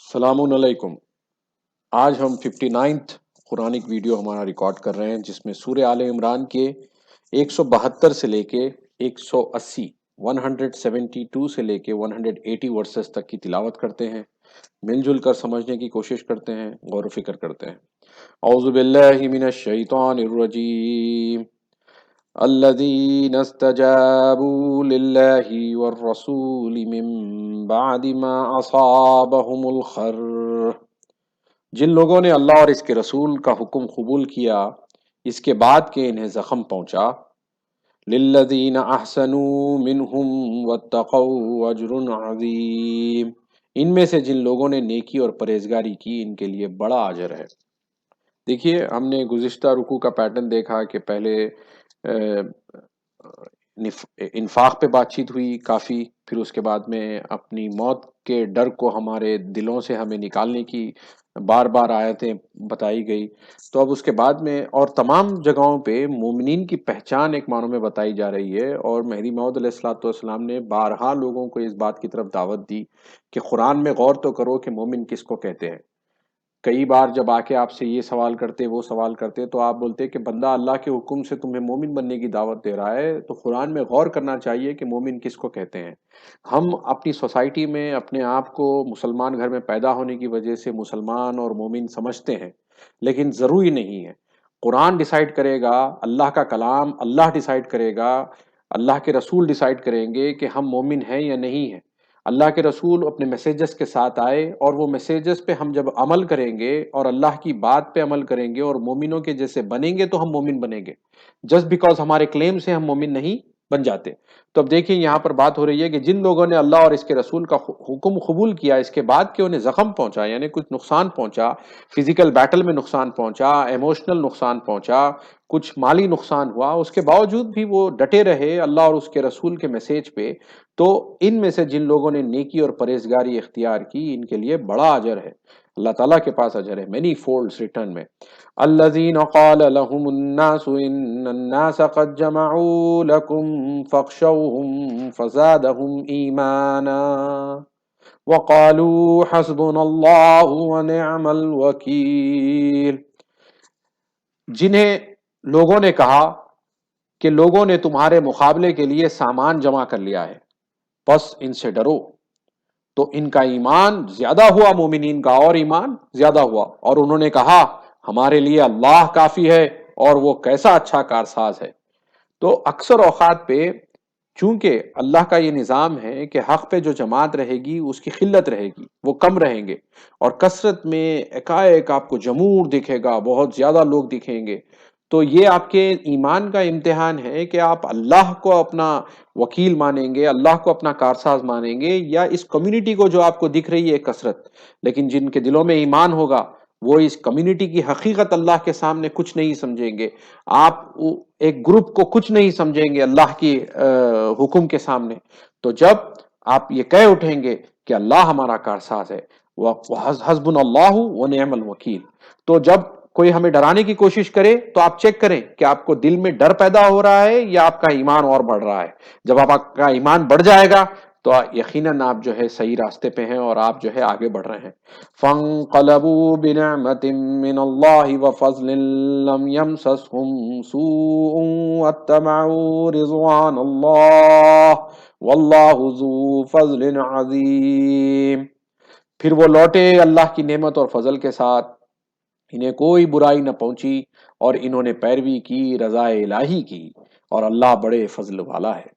السلام علیکم۔ آج ہم 59 قرآنک ویڈیو ہمارا ریکارڈ کر رہے ہیں جس میں سورہ آل عمران کے 172 سے لے کے 180 172 سے لے کے 180 ورسز تک کی تلاوت کرتے ہیں، مل جل کر سمجھنے کی کوشش کرتے ہیں، غور و فکر کرتے ہیں۔ اعوذ باللہ من الشیطان الرجیم۔ الذين استجابوا لله والرسول من بعد ما أصابهم الخر، جن لوگوں نے اللہ اور اس کے رسول کا حکم قبول کیا اس کے بعد کہ انہیں زخم پہنچا۔ للذین احسنوا منہم واتقوا اجر عظیم، ان میں سے جن لوگوں نے نیکی اور پرہیزگاری کی ان کے لیے بڑا اجر ہے۔ دیکھیے، ہم نے گزشتہ رکوع کا پیٹرن دیکھا کہ پہلے انفاق پہ بات چیت ہوئی کافی، پھر اس کے بعد میں اپنی موت کے ڈر کو ہمارے دلوں سے ہمیں نکالنے کی بار بار آیتیں بتائی گئی۔ تو اب اس کے بعد میں اور تمام جگہوں پہ مومنین کی پہچان ایک معنوں میں بتائی جا رہی ہے، اور مہدی موعود علیہ الصلوۃ والسلام نے بارہا لوگوں کو اس بات کی طرف دعوت دی کہ قرآن میں غور تو کرو کہ مومن کس کو کہتے ہیں۔ کئی بار جب آ کے آپ سے یہ سوال کرتے وہ سوال کرتے تو آپ بولتے کہ بندہ اللہ کے حکم سے تمہیں مومن بننے کی دعوت دے رہا ہے، تو قرآن میں غور کرنا چاہیے کہ مومن کس کو کہتے ہیں۔ ہم اپنی سوسائٹی میں اپنے آپ کو مسلمان گھر میں پیدا ہونے کی وجہ سے مسلمان اور مومن سمجھتے ہیں، لیکن ضروری نہیں ہے۔ قرآن ڈیسائیڈ کرے گا، اللہ کا کلام اللہ ڈیسائیڈ کرے گا، اللہ کے رسول ڈیسائیڈ کریں گے کہ ہم مومن ہیں یا نہیں ہیں۔ اللہ کے رسول اپنے میسیجز کے ساتھ آئے، اور وہ میسیجز پہ ہم جب عمل کریں گے اور اللہ کی بات پہ عمل کریں گے اور مومنوں کے جیسے بنیں گے تو ہم مومن بنیں گے۔ جسٹ بیکاز ہمارے کلیم سے ہم مومن نہیں بن جاتے۔ تو اب دیکھیں یہاں پر بات ہو رہی ہے کہ جن لوگوں نے اللہ اور اس کے رسول کا حکم قبول کیا اس کے بعد کہ انہیں زخم پہنچا، یعنی کچھ نقصان پہنچا، فزیکل بیٹل میں نقصان پہنچا، ایموشنل نقصان پہنچا، کچھ مالی نقصان ہوا، اس کے باوجود بھی وہ ڈٹے رہے اللہ اور اس کے رسول کے میسیج پہ، تو ان میں سے جن لوگوں نے نیکی اور پرہیزگاری اختیار کی ان کے لیے بڑا اجر ہے، اللہ تعالیٰ کے پاس اجر ہے، مینی فولڈز ریٹرن میں۔ الذین قال لهم الناس ان الناس قد جمعوا لكم فاخشوهم فزادهم ایمانا وقالوا حسبنا اللہ ونعم الوکیل، جنہیں لوگوں نے کہا کہ لوگوں نے تمہارے مقابلے کے لیے سامان جمع کر لیا ہے، بس ان سے ڈرو، تو ان کا ایمان زیادہ ہوا، مومنین کا اور ایمان زیادہ ہوا، اور انہوں نے کہا ہمارے لیے اللہ کافی ہے اور وہ کیسا اچھا کارساز ہے۔ تو اکثر اوقات پہ چونکہ اللہ کا یہ نظام ہے کہ حق پہ جو جماعت رہے گی اس کی قلت رہے گی، وہ کم رہیں گے، اور کثرت میں ایک آپ کو جمہور دکھے گا، بہت زیادہ لوگ دکھیں گے۔ تو یہ آپ کے ایمان کا امتحان ہے کہ آپ اللہ کو اپنا وکیل مانیں گے، اللہ کو اپنا کارساز مانیں گے، یا اس کمیونٹی کو جو آپ کو دکھ رہی ہے کثرت، لیکن جن کے دلوں میں ایمان ہوگا وہ اس کمیونٹی کی حقیقت اللہ کے سامنے کچھ نہیں سمجھیں گے۔ آپ ایک گروپ کو کچھ نہیں سمجھیں گے اللہ کی حکم کے سامنے۔ تو جب آپ یہ کہہ اٹھیں گے کہ اللہ ہمارا کارساز ہے، حسبنا اللہ ونعم الوکیل، تو جب کوئی ہمیں ڈرانے کی کوشش کرے تو آپ چیک کریں کہ آپ کو دل میں ڈر پیدا ہو رہا ہے یا آپ کا ایمان اور بڑھ رہا ہے۔ جب آپ کا ایمان بڑھ جائے گا تو یقیناً آپ جو ہے صحیح راستے پہ ہیں اور آپ جو ہے آگے بڑھ رہے ہیں۔ فَانْقَلَبُوا بِنِعْمَةٍ مِّنَ اللَّهِ وَفَضْلٍ لَّمْ يَمْسَسْهُمْ سُوءٌ وَاتَّبَعُوا رِضْوَانَ اللَّهِ وَاللَّهُ ذُو فَضْلٍ عَظِيمٍ، پھر وہ لوٹے اللہ کی نعمت اور فضل کے ساتھ، انہیں کوئی برائی نہ پہنچی اور انہوں نے پیروی کی رضا الہی کی، اور اللہ بڑے فضل والا ہے۔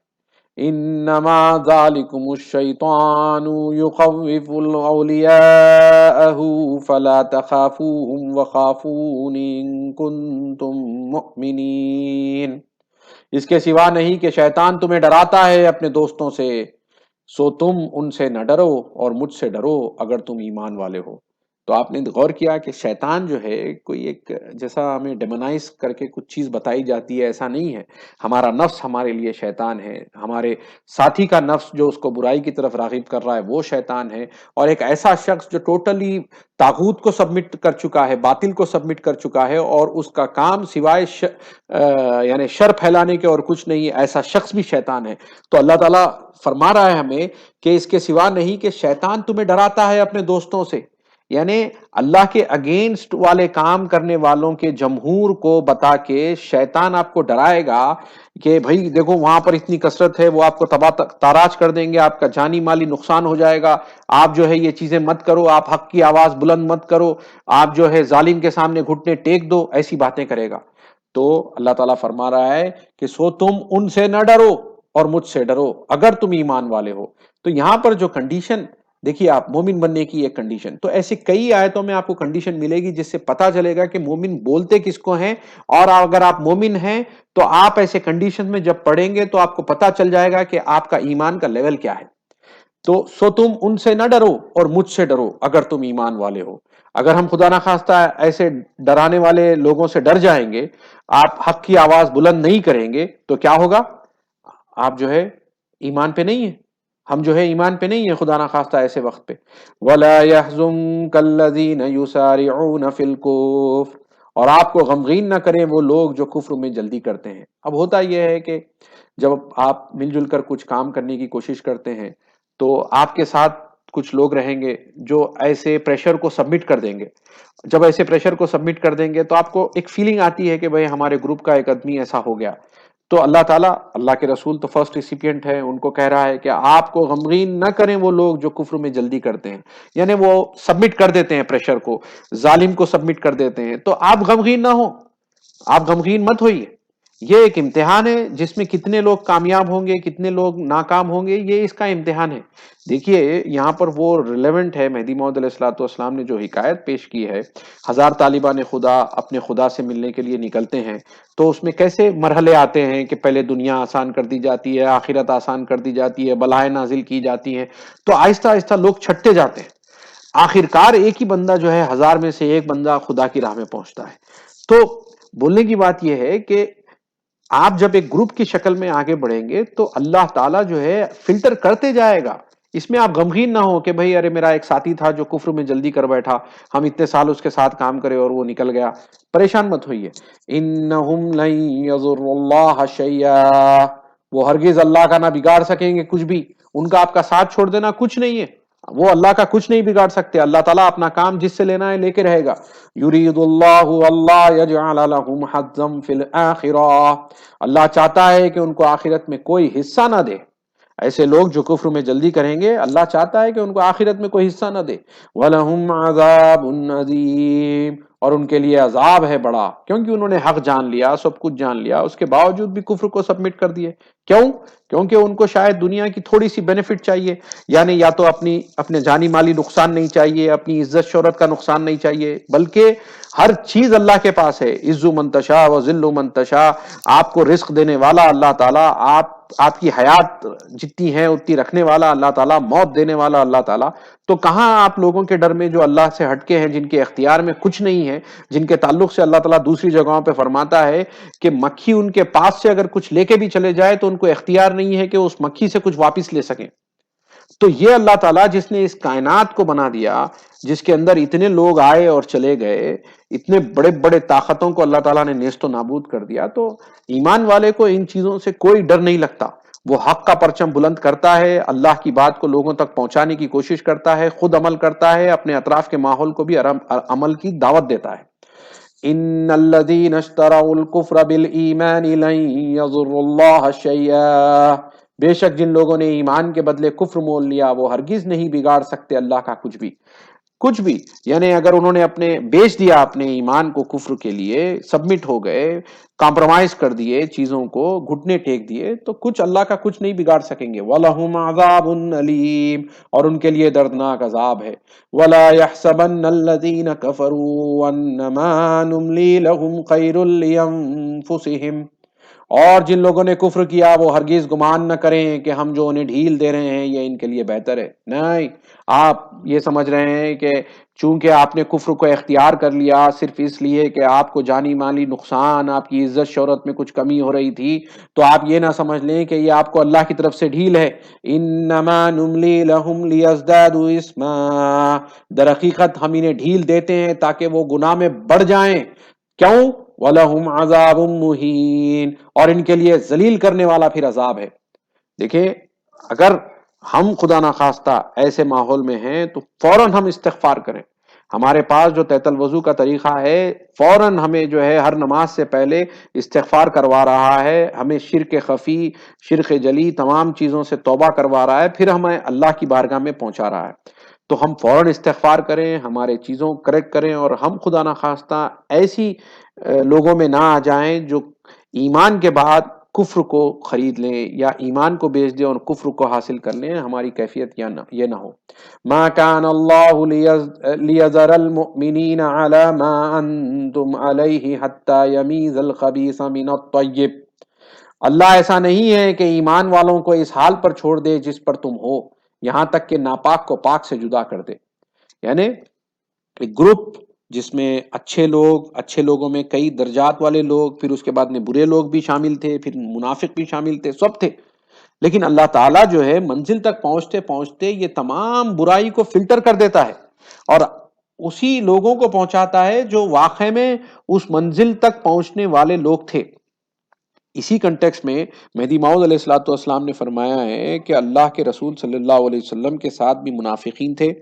انما ذالکم الشیطان یخوف اولیاءہ فلا تخافوہم وخافون ان کنتم مؤمنین، اس کے سوا نہیں کہ شیطان تمہیں ڈراتا ہے اپنے دوستوں سے، سو تم ان سے نہ ڈرو اور مجھ سے ڈرو اگر تم ایمان والے ہو۔ تو آپ نے غور کیا کہ شیطان جو ہے کوئی ایک جیسا ہمیں ڈیمونائز کر کے کچھ چیز بتائی جاتی ہے، ایسا نہیں ہے۔ ہمارا نفس ہمارے لیے شیطان ہے، ہمارے ساتھی کا نفس جو اس کو برائی کی طرف راغب کر رہا ہے وہ شیطان ہے، اور ایک ایسا شخص جو ٹوٹلی طاغوت کو سبمٹ کر چکا ہے، باطل کو سبمٹ کر چکا ہے، اور اس کا کام سوائے یعنی شر پھیلانے کے اور کچھ نہیں، ایسا شخص بھی شیطان ہے۔ تو اللہ تعالیٰ فرما رہا ہے ہمیں کہ اس کے سوا نہیں کہ شیطان تمہیں ڈراتا ہے اپنے دوستوں سے، یعنی اللہ کے اگینسٹ والے کام کرنے والوں کے جمہور کو بتا کے شیطان آپ کو ڈرائے گا کہ بھائی دیکھو وہاں پر اتنی کثرت ہے، وہ آپ کو تباہ تاراج کر دیں گے، آپ کا جانی مالی نقصان ہو جائے گا، آپ جو ہے یہ چیزیں مت کرو، آپ حق کی آواز بلند مت کرو، آپ جو ہے ظالم کے سامنے گھٹنے ٹیک دو، ایسی باتیں کرے گا۔ تو اللہ تعالیٰ فرما رہا ہے کہ سو تم ان سے نہ ڈرو اور مجھ سے ڈرو اگر تم ایمان والے ہو۔ تو یہاں پر جو کنڈیشن دیکھیے آپ، مومن بننے کی ایک کنڈیشن، تو ایسی کئی آیتوں میں آپ کو کنڈیشن ملے گی جس سے پتا چلے گا کہ مومن بولتے کس کو ہیں، اور اگر آپ مومن ہیں تو آپ ایسے کنڈیشن میں جب پڑھیں گے تو آپ کو پتا چل جائے گا کہ آپ کا ایمان کا لیول کیا ہے۔ تو سو تم ان سے نہ ڈرو اور مجھ سے ڈرو اگر تم ایمان والے ہو۔ اگر ہم خدا نخواستہ ایسے ڈرانے والے لوگوں سے ڈر جائیں گے، آپ حق کی آواز بلند نہیں کریں گے، تو کیا ہوگا؟ آپ جو ہے ایمان پہ نہیں ہیں، ہم جو ہے ایمان پہ نہیں ہیں خدا نخواستہ ایسے وقت پہ۔ وَلَا يَحْزُنكَ الَّذِينَ يُسَارِعُونَ فِي الْكُفْرِ، اور آپ کو غمگین نہ کریں وہ لوگ جو کفر میں جلدی کرتے ہیں۔ اب ہوتا یہ ہے کہ جب آپ مل جل کر کچھ کام کرنے کی کوشش کرتے ہیں تو آپ کے ساتھ کچھ لوگ رہیں گے جو ایسے پریشر کو سبمٹ کر دیں گے۔ جب ایسے پریشر کو سبمٹ کر دیں گے تو آپ کو ایک فیلنگ آتی ہے کہ بھئی ہمارے گروپ کا ایک آدمی ایسا ہو گیا۔ تو اللہ تعالیٰ، اللہ کے رسول تو فرسٹ ریسیپینٹ ہے، ان کو کہہ رہا ہے کہ آپ کو غمگین نہ کریں وہ لوگ جو کفر میں جلدی کرتے ہیں، یعنی وہ سبمٹ کر دیتے ہیں پریشر کو، ظالم کو سبمٹ کر دیتے ہیں، تو آپ غمگین نہ ہو، آپ غمگین مت ہوئیے۔ یہ ایک امتحان ہے جس میں کتنے لوگ کامیاب ہوں گے، کتنے لوگ ناکام ہوں گے، یہ اس کا امتحان ہے۔ دیکھیے یہاں پر وہ ریلیونٹ ہے، مہدی موعود علیہ الصلوۃ والسلام نے جو حکایت پیش کی ہے، ہزار طالبان خدا اپنے خدا سے ملنے کے لیے نکلتے ہیں، تو اس میں کیسے مرحلے آتے ہیں کہ پہلے دنیا آسان کر دی جاتی ہے، آخرت آسان کر دی جاتی ہے، بلائیں نازل کی جاتی ہیں، تو آہستہ آہستہ لوگ چھٹتے جاتے ہیں، آخرکار ایک ہی بندہ جو ہے ہزار میں سے ایک بندہ خدا کی راہ میں پہنچتا ہے۔ تو بولنے کی بات یہ ہے کہ آپ جب ایک گروپ کی شکل میں آگے بڑھیں گے تو اللہ تعالیٰ جو ہے فلٹر کرتے جائے گا۔ اس میں آپ غمگین نہ ہو کہ بھئی ارے میرا ایک ساتھی تھا جو کفر میں جلدی کر بیٹھا، ہم اتنے سال اس کے ساتھ کام کرے اور وہ نکل گیا، پریشان مت ہوئیے۔ انہم لن یضروا اللہ شیئا، وہ ہرگز اللہ کا نہ بگاڑ سکیں گے کچھ بھی، ان کا آپ کا ساتھ چھوڑ دینا کچھ نہیں ہے، وہ اللہ کا کچھ نہیں بگاڑ سکتے، اللہ تعالیٰ اپنا کام جس سے لینا ہے لے کے رہے گا۔ یرید اللہ اللہ یجعل لهم حظا فی الآخرہ، اللہ چاہتا ہے کہ ان کو آخرت میں کوئی حصہ نہ دے۔ ایسے لوگ جو کفر میں جلدی کریں گے اللہ چاہتا ہے کہ ان کو آخرت میں کوئی حصہ نہ دے۔ وَلَهُمْ عَذَابٌ عَظِيمٌ، اور ان کے لیے عذاب ہے بڑا، کیونکہ انہوں نے حق جان لیا، سب کچھ جان لیا، اس کے باوجود بھی کفر کو سبمٹ کر دیے۔ کیوں؟ کیونکہ ان کو شاید دنیا کی تھوڑی سی بینیفٹ چاہیے، یعنی یا تو اپنے جانی مالی نقصان نہیں چاہیے، اپنی عزت شہرت کا نقصان نہیں چاہیے، بلکہ ہر چیز اللہ کے پاس ہے، عز من تشاء و ذل من تشاء، آپ کو رزق دینے والا اللہ تعالیٰ، آپ کی حیات جتنی ہے اتنی رکھنے والا اللہ تعالیٰ، موت دینے والا اللہ تعالیٰ، تو کہاں آپ لوگوں کے ڈر میں جو اللہ سے ہٹکے ہیں، جن کے اختیار میں کچھ نہیں ہے، جن کے تعلق سے اللہ تعالیٰ دوسری جگہوں پہ فرماتا ہے کہ مکھی ان کے پاس سے اگر کچھ لے کے بھی چلے جائے تو ان کو اختیار نہیں ہے کہ اس مکھی سے کچھ واپس لے سکیں۔ تو یہ اللہ تعالیٰ جس نے اس کائنات کو بنا دیا، جس کے اندر اتنے لوگ آئے اور چلے گئے، اتنے بڑے بڑے طاقتوں کو اللہ تعالیٰ نے نیست و نابود کر دیا، تو ایمان والے کو ان چیزوں سے کوئی ڈر نہیں لگتا، وہ حق کا پرچم بلند کرتا ہے، اللہ کی بات کو لوگوں تک پہنچانے کی کوشش کرتا ہے، خود عمل کرتا ہے، اپنے اطراف کے ماحول کو بھی عمل کی دعوت دیتا ہے۔ ان الذين اشتروا الكفر بالايمان لن يضروا الله شيئا، بے شک جن لوگوں نے ایمان کے بدلے کفر مول لیا وہ ہرگز نہیں بگاڑ سکتے اللہ کا کچھ بھی، کچھ بھی، یعنی اگر انہوں نے بیچ دیا اپنے ایمان کو کفر کے لیے، سبمٹ ہو گئے، کمپرومائز کر دیے چیزوں کو، گھٹنے ٹیک دیے، تو کچھ اللہ کا کچھ نہیں بگاڑ سکیں گے۔ وَلَهُمْ عَذَابٌ أَلِيمٌ، اور ان کے لیے دردناک عذاب ہے۔ وَلَا يَحْسَبَنَّ الَّذِينَ كَفَرُوا أَنَّمَا نُمْلِي لَهُمْ خَيْرٌ لِّأَنفُسِهِمْ، اور جن لوگوں نے کفر کیا وہ ہرگز گمان نہ کریں کہ ہم جو انہیں ڈھیل دے رہے ہیں یہ ان کے لیے بہتر ہے، نہیں، آپ یہ سمجھ رہے ہیں کہ چونکہ آپ نے کفر کو اختیار کر لیا صرف اس لیے کہ آپ کو جانی مالی نقصان، آپ کی عزت شہرت میں کچھ کمی ہو رہی تھی، تو آپ یہ نہ سمجھ لیں کہ یہ آپ کو اللہ کی طرف سے ڈھیل ہے۔ انما نملی لہم لیزدادوا اسما، در حقیقت ہم انہیں ڈھیل دیتے ہیں تاکہ وہ گناہ میں بڑھ جائیں۔ کیوں؟ وَلَهُمْ عَذَابٌ مُّهِينٌ، اور ان کے لیے ذلیل کرنے والا پھر عذاب ہے۔ دیکھیں اگر ہم خدا نخواستہ ایسے ماحول میں ہیں تو فوراً ہم استغفار کریں، ہمارے پاس جو تیت الوضو کا طریقہ ہے، فوراً ہمیں جو ہے ہر نماز سے پہلے استغفار کروا رہا ہے، ہمیں شرک خفی، شرک جلی، تمام چیزوں سے توبہ کروا رہا ہے، پھر ہمیں اللہ کی بارگاہ میں پہنچا رہا ہے۔ تو ہم فوراً استغفار کریں، ہمارے چیزوں کو کریکٹ کریں، اور ہم خدا نخواستہ ایسی لوگوں میں نہ آ جائیں جو ایمان کے بعد کفر کو خرید لیں یا ایمان کو بیچ دیں اور کفر کو حاصل کر لیں۔ ہماری کیفیت یہ نہ ہو۔ ما كان الله ليذر المؤمنين على ما انتم عليه حتى يميز الخبيث من الطيب۔ اللہ ایسا نہیں ہے کہ ایمان والوں کو اس حال پر چھوڑ دے جس پر تم ہو، یہاں تک کہ ناپاک کو پاک سے جدا کر دے۔ یعنی ایک گروپ جس میں اچھے لوگ، اچھے لوگوں میں کئی درجات والے لوگ، پھر اس کے بعد میں برے لوگ بھی شامل تھے، پھر منافق بھی شامل تھے، سب تھے، لیکن اللہ تعالیٰ جو ہے منزل تک پہنچتے پہنچتے یہ تمام برائی کو فلٹر کر دیتا ہے اور اسی لوگوں کو پہنچاتا ہے جو واقع میں اس منزل تک پہنچنے والے لوگ تھے۔ اسی کنٹیکس میں مہدی موعود علیہ الصلوۃ والسلام نے فرمایا ہے کہ اللہ کے رسول صلی اللہ علیہ وسلم کے ساتھ بھی منافقین تھے،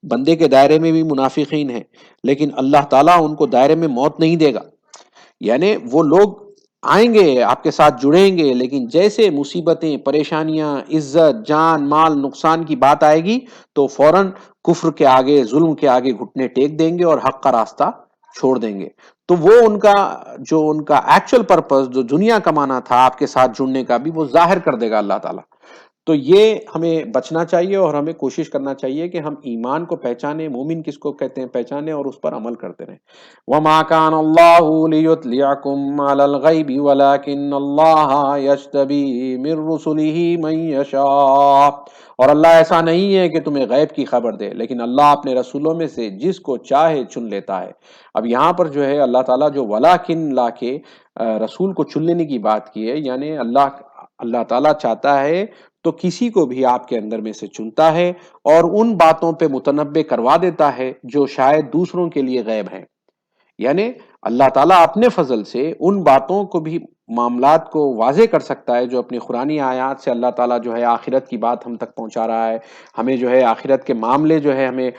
بندے کے دائرے میں بھی منافقین ہیں، لیکن اللہ تعالیٰ ان کو دائرے میں موت نہیں دے گا۔ یعنی وہ لوگ آئیں گے، آپ کے ساتھ جڑیں گے، لیکن جیسے مصیبتیں، پریشانیاں، عزت، جان، مال، نقصان کی بات آئے گی تو فوراً کفر کے آگے، ظلم کے آگے گھٹنے ٹیک دیں گے اور حق کا راستہ چھوڑ دیں گے۔ تو وہ ان کا ایکچوئل پرپس جو دنیا کمانا تھا آپ کے ساتھ جڑنے کا بھی، وہ ظاہر کر دے گا اللہ تعالیٰ۔ تو یہ ہمیں بچنا چاہیے اور ہمیں کوشش کرنا چاہیے کہ ہم ایمان کو پہچانیں، مومن کس کو کہتے ہیں پہچانیں اور اس پر عمل کرتے رہیں۔ وَمَا كَانَ اللَّهُ لِيُطْلِعَكُمْ عَلَى الْغَيْبِ وَلَكِنَّ اللَّهَ يَجْتَبِي مِن رُّسُلِهِ مَن يَشَاءُ۔ اور اللہ ایسا نہیں ہے کہ تمہیں غیب کی خبر دے، لیکن اللہ اپنے رسولوں میں سے جس کو چاہے چن لیتا ہے۔ اب یہاں پر جو ہے اللہ تعالیٰ جو وَلَكِن لا کے رسول کو چن لینے کی بات کی ہے، یعنی اللہ تعالیٰ چاہتا ہے تو کسی کو بھی آپ کے اندر میں سے چنتا ہے اور ان باتوں پہ متنبع کروا دیتا ہے جو شاید دوسروں کے لیے غیب ہیں۔ یعنی اللہ تعالیٰ اپنے فضل سے ان باتوں کو بھی، معاملات کو واضح کر سکتا ہے جو اپنی قرآنی آیات سے اللہ تعالیٰ جو ہے آخرت کی بات ہم تک پہنچا رہا ہے، ہمیں جو ہے آخرت کے معاملے جو ہے ہمیں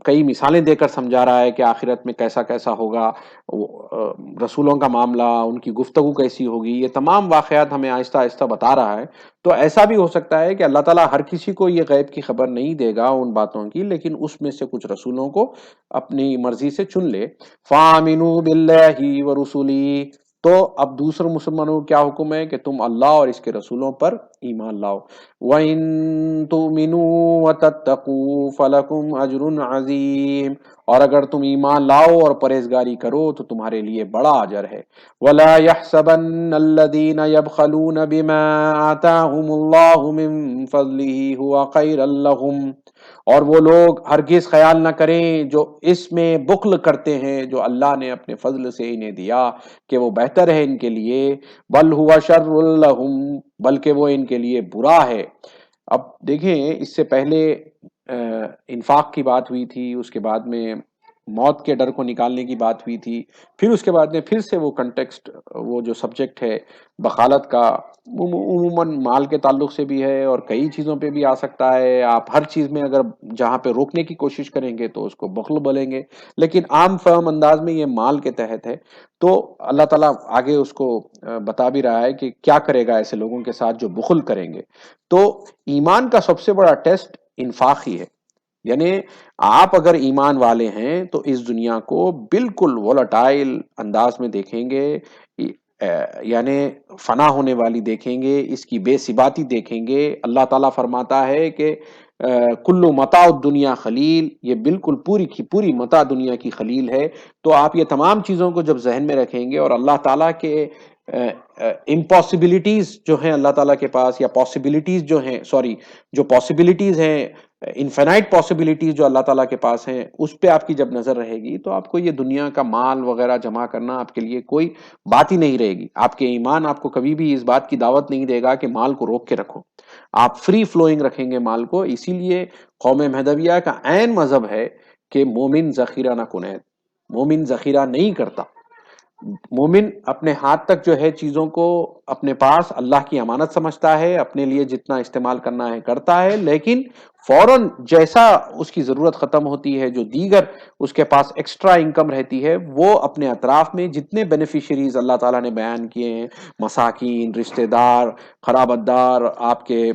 کئی مثالیں دے کر سمجھا رہا ہے کہ آخرت میں کیسا کیسا ہوگا، رسولوں کا معاملہ، ان کی گفتگو کیسی ہوگی، یہ تمام واقعات ہمیں آہستہ آہستہ بتا رہا ہے۔ تو ایسا بھی ہو سکتا ہے کہ اللہ تعالیٰ ہر کسی کو یہ غیب کی خبر نہیں دے گا ان باتوں کی، لیکن اس میں سے کچھ رسولوں کو اپنی مرضی سے چن لے۔ فَآمِنُوا بِاللَّهِ وَرُسُلِهِ۔ تو اب دوسرے مسلمانوں کو کیا حکم ہے کہ تم اللہ اور اس کے رسولوں پر ایمان لاؤ۔ وَإِن تُؤْمِنُوا وَتَتَّقُوا فَلَكُمْ أَجْرٌ عَظِيمٌ۔ اور اگر تم ایمان لاؤ اور پرہیزگاری کرو تو تمہارے لیے بڑا اجر ہے۔ وَلَا يَحْسَبَنَّ الَّذِينَ يَبْخَلُونَ بِمَا آتَاهُمُ اللَّهُ مِن فَضْلِهِ هُوَ خَيْرًا لَّهُمْ۔ اور وہ لوگ ہرگز خیال نہ کریں جو اس میں بخل کرتے ہیں جو اللہ نے اپنے فضل سے انہیں دیا کہ وہ بہتر ہے ان کے لیے، بل ہوا شر لہم، بلکہ وہ ان کے لیے برا ہے۔ اب دیکھیں، اس سے پہلے انفاق کی بات ہوئی تھی، اس کے بعد میں موت کے ڈر کو نکالنے کی بات ہوئی تھی، پھر اس کے بعد میں پھر سے وہ کنٹیکسٹ، وہ جو سبجیکٹ ہے بخالت کا، عموماً مال کے تعلق سے بھی ہے اور کئی چیزوں پہ بھی آ سکتا ہے۔ آپ ہر چیز میں اگر جہاں پہ روکنے کی کوشش کریں گے تو اس کو بخل بولیں گے، لیکن عام فہم انداز میں یہ مال کے تحت ہے۔ تو اللہ تعالیٰ آگے اس کو بتا بھی رہا ہے کہ کیا کرے گا ایسے لوگوں کے ساتھ جو بخل کریں گے۔ تو ایمان کا سب سے بڑا ٹیسٹ انفاق ہی ہے۔ یعنی آپ اگر ایمان والے ہیں تو اس دنیا کو بالکل وولٹائل انداز میں دیکھیں گے، یعنی فنا ہونے والی دیکھیں گے، اس کی بے ثباتی دیکھیں گے۔ اللہ تعالیٰ فرماتا ہے کہ کلو متاع الدنیا خلیل، یہ بالکل پوری کی پوری متاع دنیا کی خلیل ہے۔ تو آپ یہ تمام چیزوں کو جب ذہن میں رکھیں گے اور اللہ تعالیٰ کے امپاسبلٹیز جو ہیں اللہ تعالیٰ کے پاس، یا پاسبلٹیز جو ہیں، جو پاسبلٹیز ہیں، انفینائٹ پاسبلٹیز جو اللہ تعالیٰ کے پاس ہیں، اس پہ آپ کی جب نظر رہے گی تو آپ کو یہ دنیا کا مال وغیرہ جمع کرنا آپ کے لیے کوئی بات ہی نہیں رہے گی۔ آپ کے ایمان آپ کو کبھی بھی اس بات کی دعوت نہیں دے گا کہ مال کو روک کے رکھو، آپ فری فلوئنگ رکھیں گے مال کو۔ اسی لیے قوم مہدویہ کا عین مذہب ہے کہ مومن ذخیرہ نہ کنید، مومن ذخیرہ نہیں کرتا۔ مومن اپنے ہاتھ تک جو ہے چیزوں کو اپنے پاس اللہ کی امانت سمجھتا ہے، اپنے لیے جتنا استعمال کرنا ہے کرتا ہے، لیکن فوراً جیسا اس کی ضرورت ختم ہوتی ہے، جو دیگر اس کے پاس ایکسٹرا انکم رہتی ہے، وہ اپنے اطراف میں جتنے بینیفیشریز اللہ تعالیٰ نے بیان کیے ہیں، مساکین، رشتہ دار، قرابت دار، آپ کے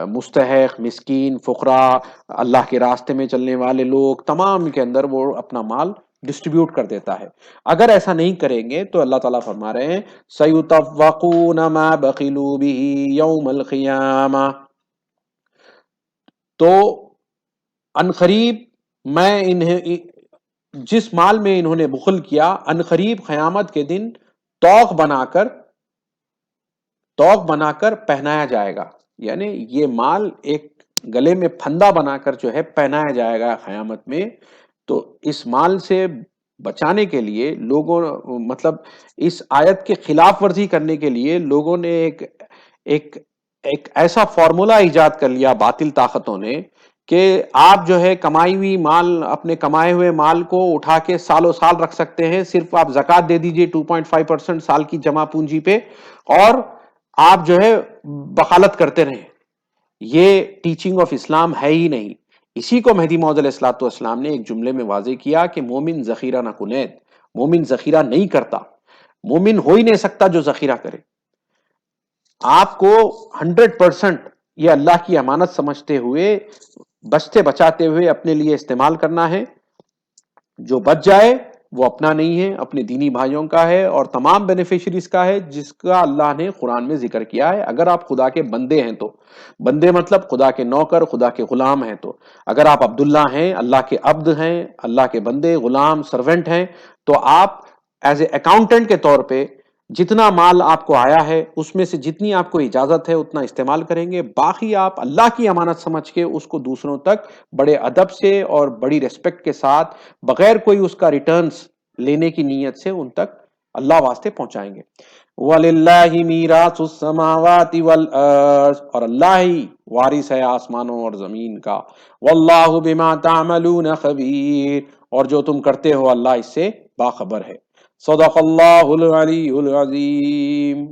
مستحق، مسکین، فقراء، اللہ کے راستے میں چلنے والے لوگ، تمام کے اندر وہ اپنا مال ڈسٹریبیوٹ کر دیتا ہے۔ اگر ایسا نہیں کریں گے تو اللہ تعالیٰ فرما رہے ہیں سَيُطَوَّقُونَ مَا بَخِلُوا بِهِ يَوْمَ الْقِيَامَةِ، تو عنقریب میں انہیں جس مال میں انہوں نے بخل کیا، عنقریب قیامت کے دن توق بنا کر پہنایا جائے گا، یعنی یہ مال ایک گلے میں پھندا بنا کر جو ہے پہنایا جائے گا قیامت میں۔ تو اس مال سے بچانے کے لیے لوگوں، مطلب اس آیت کے خلاف ورزی کرنے کے لیے لوگوں نے ایک ایک ایسا فارمولا ایجاد کر لیا باطل طاقتوں نے کہ آپ جو ہے کمائی ہوئی مال، اپنے کمائے ہوئے مال کو اٹھا کے سالوں سال رکھ سکتے ہیں، صرف آپ زکوٰۃ دے دیجئے 2.5% سال کی جمع پونجی پہ، اور آپ جو ہے بخالت کرتے رہیں۔ یہ ٹیچنگ آف اسلام ہے ہی نہیں۔ اسی کو مہدی موعود علیہ الصلوۃ والسلام نے ایک جملے میں واضح کیا کہ مومن ذخیرہ نہ کنید، مومن ذخیرہ نہیں کرتا، مومن ہو ہی نہیں سکتا جو ذخیرہ کرے۔ آپ کو 100% یہ اللہ کی امانت سمجھتے ہوئے، بچتے بچاتے ہوئے اپنے لیے استعمال کرنا ہے۔ جو بچ جائے وہ اپنا نہیں ہے، اپنے دینی بھائیوں کا ہے، اور تمام بینیفیشریز کا ہے، جس کا اللہ نے قرآن میں ذکر کیا ہے۔ اگر آپ خدا کے بندے ہیں تو، بندے مطلب خدا کے نوکر، خدا کے غلام ہیں، تو اگر آپ عبداللہ ہیں، اللہ کے عبد ہیں، اللہ کے بندے، غلام، سرونٹ ہیں، تو آپ ایز اے اکاؤنٹنٹ کے طور پہ جتنا مال آپ کو آیا ہے اس میں سے جتنی آپ کو اجازت ہے اتنا استعمال کریں گے، باقی آپ اللہ کی امانت سمجھ کے اس کو دوسروں تک بڑے ادب سے اور بڑی ریسپیکٹ کے ساتھ، بغیر کوئی اس کا ریٹرنز لینے کی نیت سے ان تک اللہ واسطے پہنچائیں گے۔ وَلِلَّهِ مِيرَاثُ السَّمَاوَاتِ وَالْأَرْضِ، اور اللہ ہی وارث ہے آسمانوں اور زمین کا۔ وَاللَّهُ بِمَا تَعْمَلُونَ خَبِيرٌ، اور جو تم کرتے ہو اللہ اس سے باخبر ہے۔ صدق اللہ العلی العظیم۔